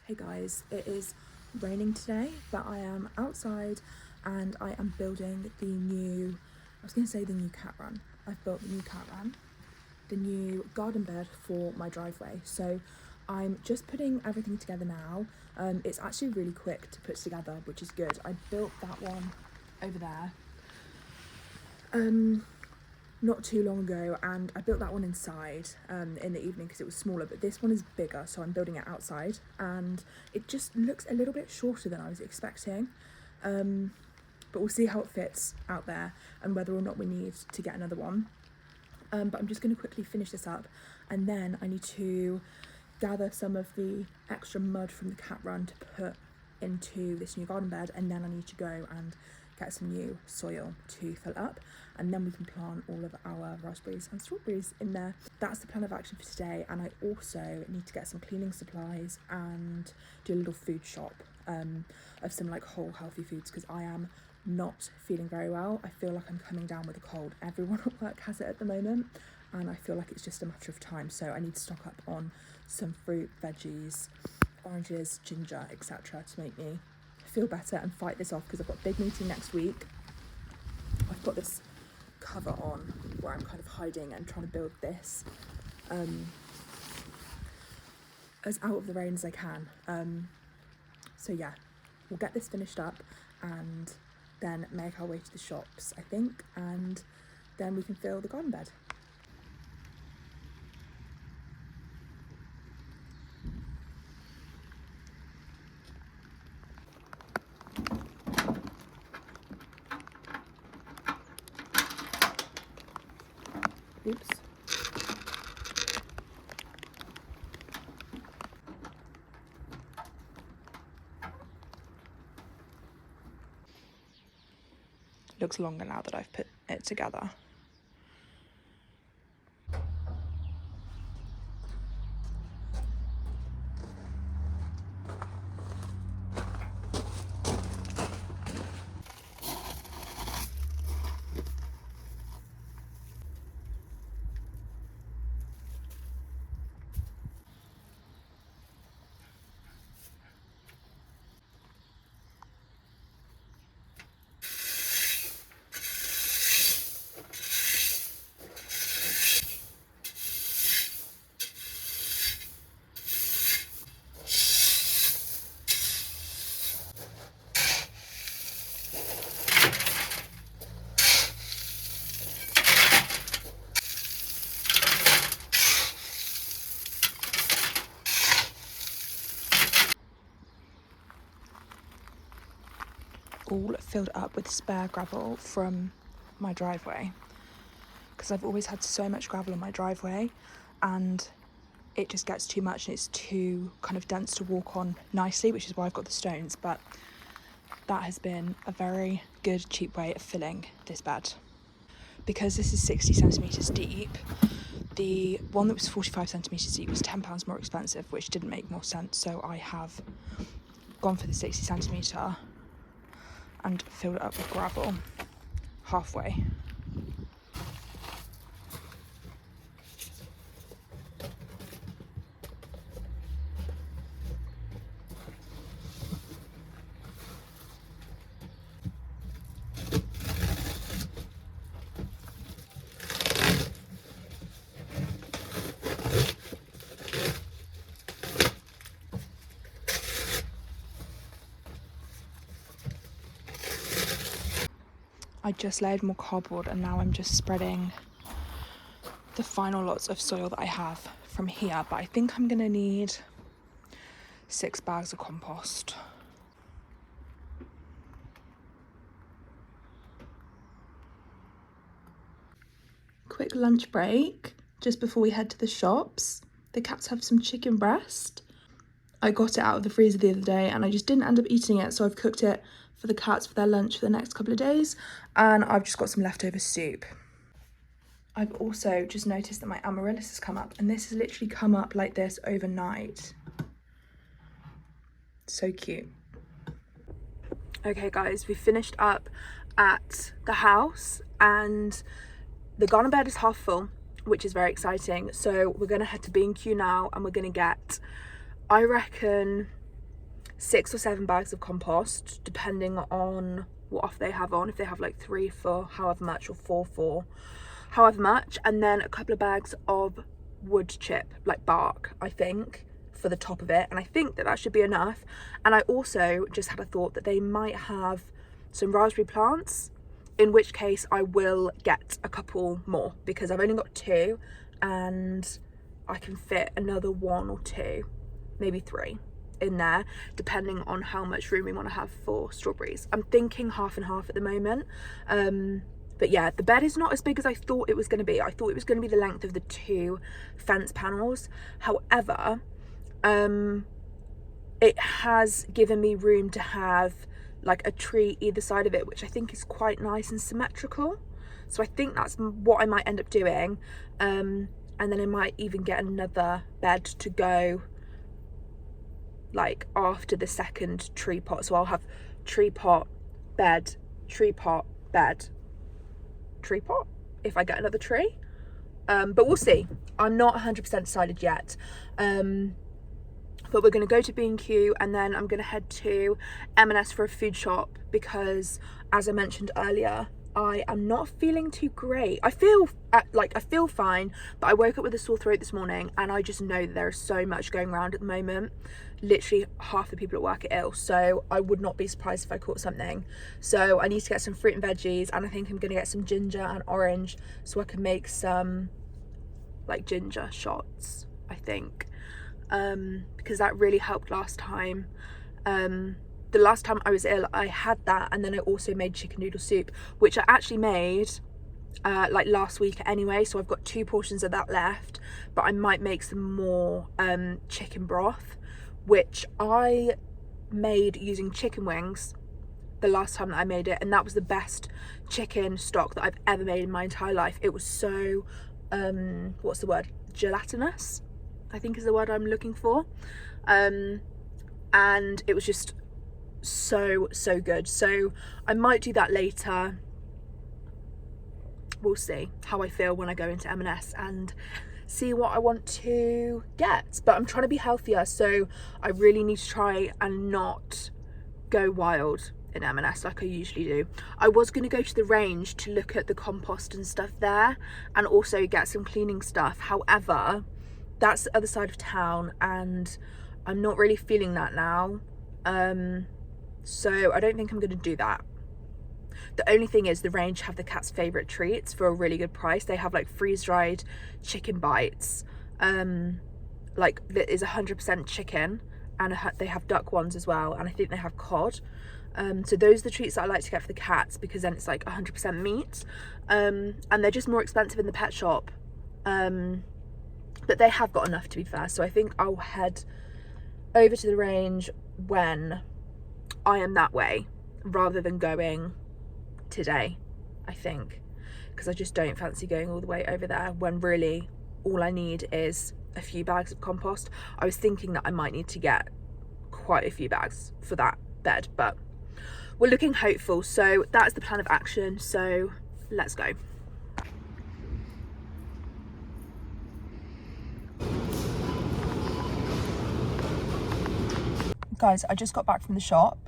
Hey guys, it is raining today, but I am outside and I am building the new, the new cat run. I've built the new cat run, the new garden bed for my driveway. So I'm just putting everything together now. It's actually really quick to put together, which is good. I built that one over there not too long ago, and I built that one inside in the evening because it was smaller, but this one is bigger, so I'm building it outside, and it just looks a little bit shorter than I was expecting, but we'll see how it fits out there and whether or not we need to get another one. But I'm just going to quickly finish this up, and then I need to gather some of the extra mud from the cat run to put into this new garden bed, and then I need to go and get some new soil to fill up, and then we can plant all of our raspberries and strawberries in there. That's the plan of action for today, and I also need to get some cleaning supplies and do a little food shop of some like whole healthy foods, because I am not feeling very well. I feel like I'm coming down with a cold. Everyone at work has it at the moment, and I feel like it's just a matter of time, so I need to stock up on some fruit, veggies, oranges, ginger, etc. to make me feel better and fight this off, because I've got a big meeting next week. I've got this cover on where I'm kind of hiding and trying to build this as out of the rain as I can. So yeah, we'll get this finished up and then make our way to the shops, I think, and then we can fill the garden bed. Oops. Looks longer now that I've put it together. All filled up with spare gravel from my driveway, because I've always had so much gravel on my driveway and it just gets too much and it's too kind of dense to walk on nicely, which is why I've got the stones. But that has been a very good cheap way of filling this bed. Because this is 60 centimetres deep, the one that was 45 centimetres deep was £10 more expensive, which didn't make more sense, so I have gone for the 60 centimetre and filled it up with gravel halfway. I just laid more cardboard and now I'm just spreading the final lots of soil that I have from here, but I think I'm gonna need 6 bags of compost. Quick lunch break just before we head to the shops. The cats have some chicken breast. I got it out of the freezer the other day and I just didn't end up eating it, so I've cooked it for the cats for their lunch for the next couple of days, and I've just got some leftover soup. I've also just noticed that my amaryllis has come up, and this has literally come up like this overnight. So cute. Okay guys, we finished up at the house and the garden bed is half full, which is very exciting. So we're gonna head to B&Q now and we're gonna get, I reckon, 6 or 7 bags of compost, depending on what offer they have on, if they have like 3 for however much or 4 for however much, and then a couple of bags of wood chip, like bark, I think, for the top of it, and I think that that should be enough. And I also just had a thought that they might have some raspberry plants, in which case I will get a couple more, because I've only got 2 and I can fit another 1 or 2, maybe 3 in there, depending on how much room we want to have for strawberries. I'm thinking half and half at the moment. But yeah, the bed is not as big as I thought it was going to be. I thought it was going to be the length of the 2 fence panels. However, it has given me room to have like a tree either side of it, which I think is quite nice and symmetrical. So I think that's what I might end up doing. And then I might even get another bed to go like after the second tree pot. So I'll have tree pot, bed, tree pot, bed, tree pot if I get another tree. But we'll see. I'm not 100% decided yet. But we're going to go to B&Q, and then I'm going to head to M&S for a food shop, because as I mentioned earlier, I am not feeling too great. I feel fine, but I woke up with a sore throat this morning, and I just know that there is so much going around at the moment. Literally half the people at work are ill, so I would not be surprised if I caught something. So I need to get some fruit and veggies, and I think I'm going to get some ginger and orange so I can make some like ginger shots, I think, because that really helped last time. The last time I was ill, I had that, and then I also made chicken noodle soup, which I actually made like last week anyway, so I've got 2 portions of that left, but I might make some more chicken broth, which I made using chicken wings the last time that I made it, and that was the best chicken stock that I've ever made in my entire life. It was so what's the word, gelatinous, I think is the word I'm looking for, and it was just so good. So I might do that later. We'll see how I feel when I go into M&S and see what I want to get. But I'm trying to be healthier, so I really need to try and not go wild in M&S like I usually do. I was going to go to the range to look at the compost and stuff there, and also get some cleaning stuff. However, that's the other side of town, and I'm not really feeling that now. So I don't think I'm going to do that. The only thing is, the range have the cat's favourite treats for a really good price. They have like freeze-dried chicken bites, like that is 100% chicken, and they have duck ones as well, and I think they have cod. So those are the treats that I like to get for the cats, because then it's like 100% meat, and they're just more expensive in the pet shop, but they have got enough, to be fair. So I think I'll head over to the range when I am that way, rather than going today, I think, because I just don't fancy going all the way over there when really all I need is a few bags of compost. I was thinking that I might need to get quite a few bags for that bed, but we're looking hopeful. So that's the plan of action, so let's go. Guys, I just got back from the shop.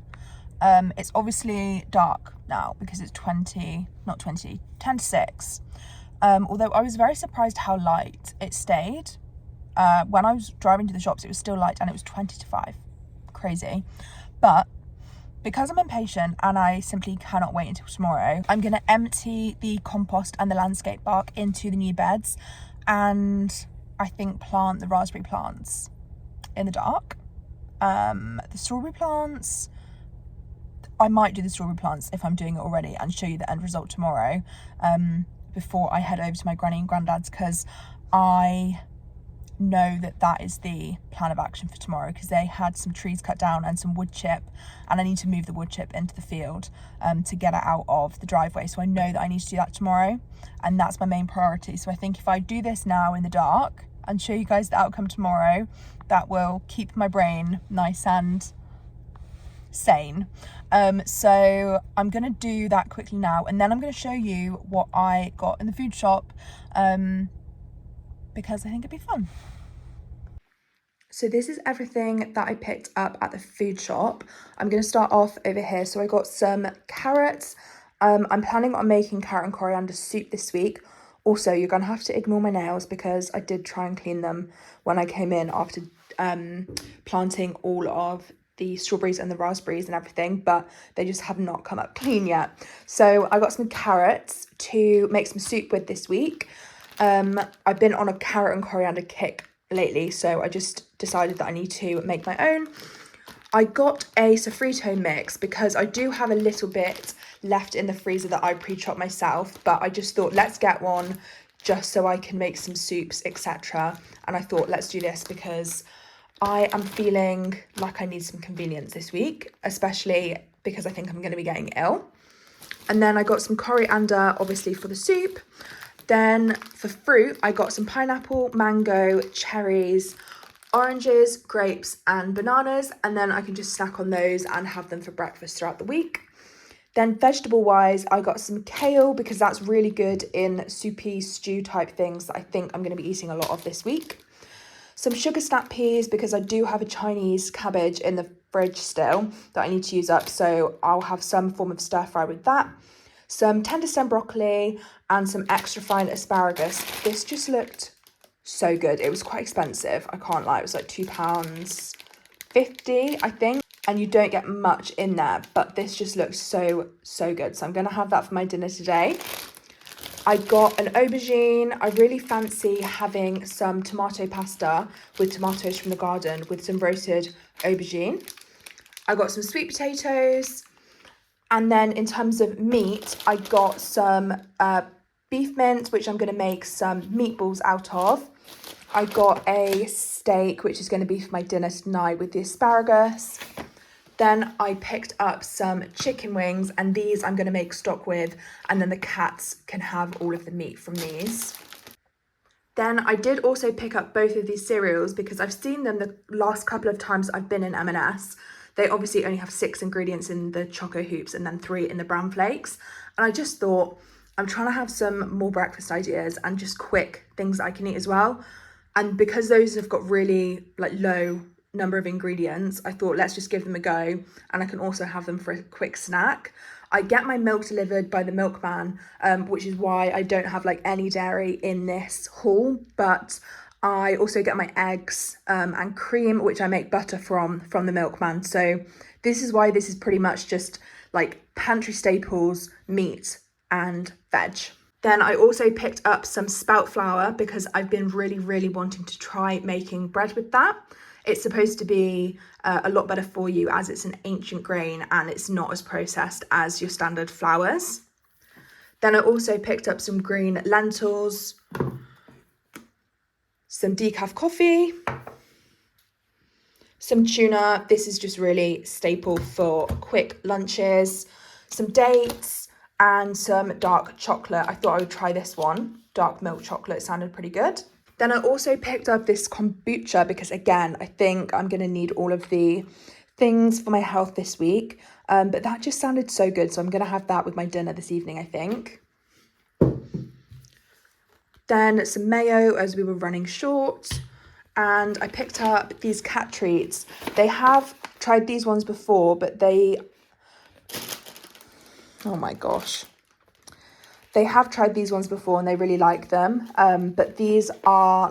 It's obviously dark now because it's 10 to 6. Although I was very surprised how light it stayed. When I was driving to the shops, it was still light, and it was 20 to 5. Crazy. But because I'm impatient and I simply cannot wait until tomorrow, I'm going to empty the compost and the landscape bark into the new beds, and I think plant the raspberry plants in the dark. The strawberry plants, I might do the strawberry plants if I'm doing it already and show you the end result tomorrow, before I head over to my granny and granddad's, because I know that that is the plan of action for tomorrow, because they had some trees cut down and some wood chip, and I need to move the wood chip into the field to get it out of the driveway. So I know that I need to do that tomorrow, and that's my main priority. So I think if I do this now in the dark and show you guys the outcome tomorrow, that will keep my brain nice and sane. So I'm gonna do that quickly now, and then I'm gonna show you what I got in the food shop, because I think it'd be fun. So this is everything that I picked up at the food shop. I'm going to start off over here. So I got some carrots. I'm planning on making carrot and coriander soup this week. Also, you're going to have to ignore my nails because I did try and clean them when I came in after planting all of the strawberries and the raspberries and everything, but they just have not come up clean yet. So I got some carrots to make some soup with this week. I've been on a carrot and coriander kick lately, so I just decided that I need to make my own. I got a sofrito mix because I do have a little bit left in the freezer that I pre-chopped myself, but I just thought let's get one just so I can make some soups, etc. And I thought let's do this because I am feeling like I need some convenience this week, especially because I think I'm going to be getting ill. And then I got some coriander, obviously, for the soup. Then for fruit, I got some pineapple, mango, cherries, oranges, grapes and bananas. And then I can just snack on those and have them for breakfast throughout the week. Then vegetable wise, I got some kale because that's really good in soupy stew type things that I think I'm going to be eating a lot of this week. Some sugar snap peas because I do have a Chinese cabbage in the fridge still that I need to use up. So I'll have some form of stir fry with that. Some tender stem broccoli and some extra fine asparagus. This just looked so good. It was quite expensive, I can't lie. It was like £2.50, I think. And you don't get much in there, but this just looks so good. So I'm going to have that for my dinner today. I got an aubergine. I really fancy having some tomato pasta with tomatoes from the garden with some roasted aubergine. I got some sweet potatoes. And then in terms of meat, I got some beef mince, which I'm going to make some meatballs out of. I got a steak, which is going to be for my dinner tonight with the asparagus. Then I picked up some chicken wings, and these I'm going to make stock with, and then the cats can have all of the meat from these. Then I did also pick up both of these cereals because I've seen them the last couple of times I've been in M&S. They obviously only have 6 ingredients in the Choco Hoops and then 3 in the Brown Flakes. And I just thought, I'm trying to have some more breakfast ideas and just quick things that I can eat as well. And because those have got really low number of ingredients, I thought let's just give them a go, and I can also have them for a quick snack. I get my milk delivered by the milkman, which is why I don't have any dairy in this haul, but I also get my eggs and cream, which I make butter from the milkman. So this is why this is pretty much just pantry staples, meat and veg. Then I also picked up some spout flour because I've been really wanting to try making bread with that. It's supposed to be a lot better for you as it's an ancient grain and it's not as processed as your standard flours. Then I also picked up some green lentils, some decaf coffee, some tuna. This is just really staple for quick lunches, some dates, and some dark chocolate. I thought I would try this one. Dark milk chocolate sounded pretty good. Then I also picked up this kombucha because, again, I think I'm going to need all of the things for my health this week. But that just sounded so good. So I'm going to have that with my dinner this evening, I think. Then some mayo as we were running short. And I picked up these cat treats. They have tried these ones before, but oh my gosh. They have tried these ones before and they really like them. But these are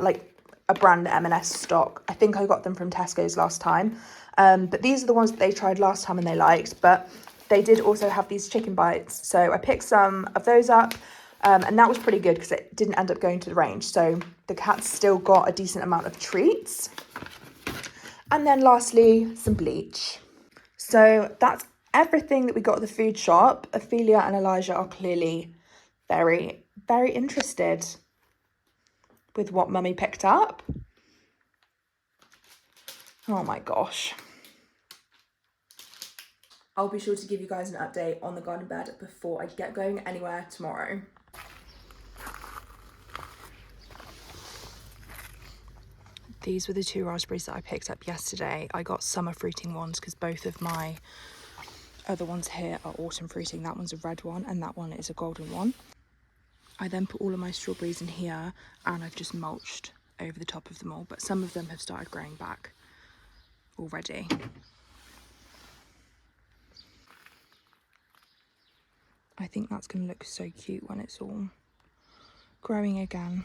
a brand M&S stock. I think I got them from Tesco's last time. But these are the ones that they tried last time and they liked. But they did also have these chicken bites. So I picked some of those up. And that was pretty good because it didn't end up going to the range. So the cats still got a decent amount of treats. And then lastly, some bleach. So that's everything that we got at the food shop. Ophelia and Elijah are clearly very interested with what Mummy picked up. Oh my gosh. I'll be sure to give you guys an update on the garden bed before I get going anywhere tomorrow. These were the 2 raspberries that I picked up yesterday. I got summer fruiting ones because both of my other ones here are autumn fruiting. That one's a red one and that one is a golden one. I then put all of my strawberries in here and I've just mulched over the top of them all, but some of them have started growing back. already. I think that's going to look so cute when it's all growing again.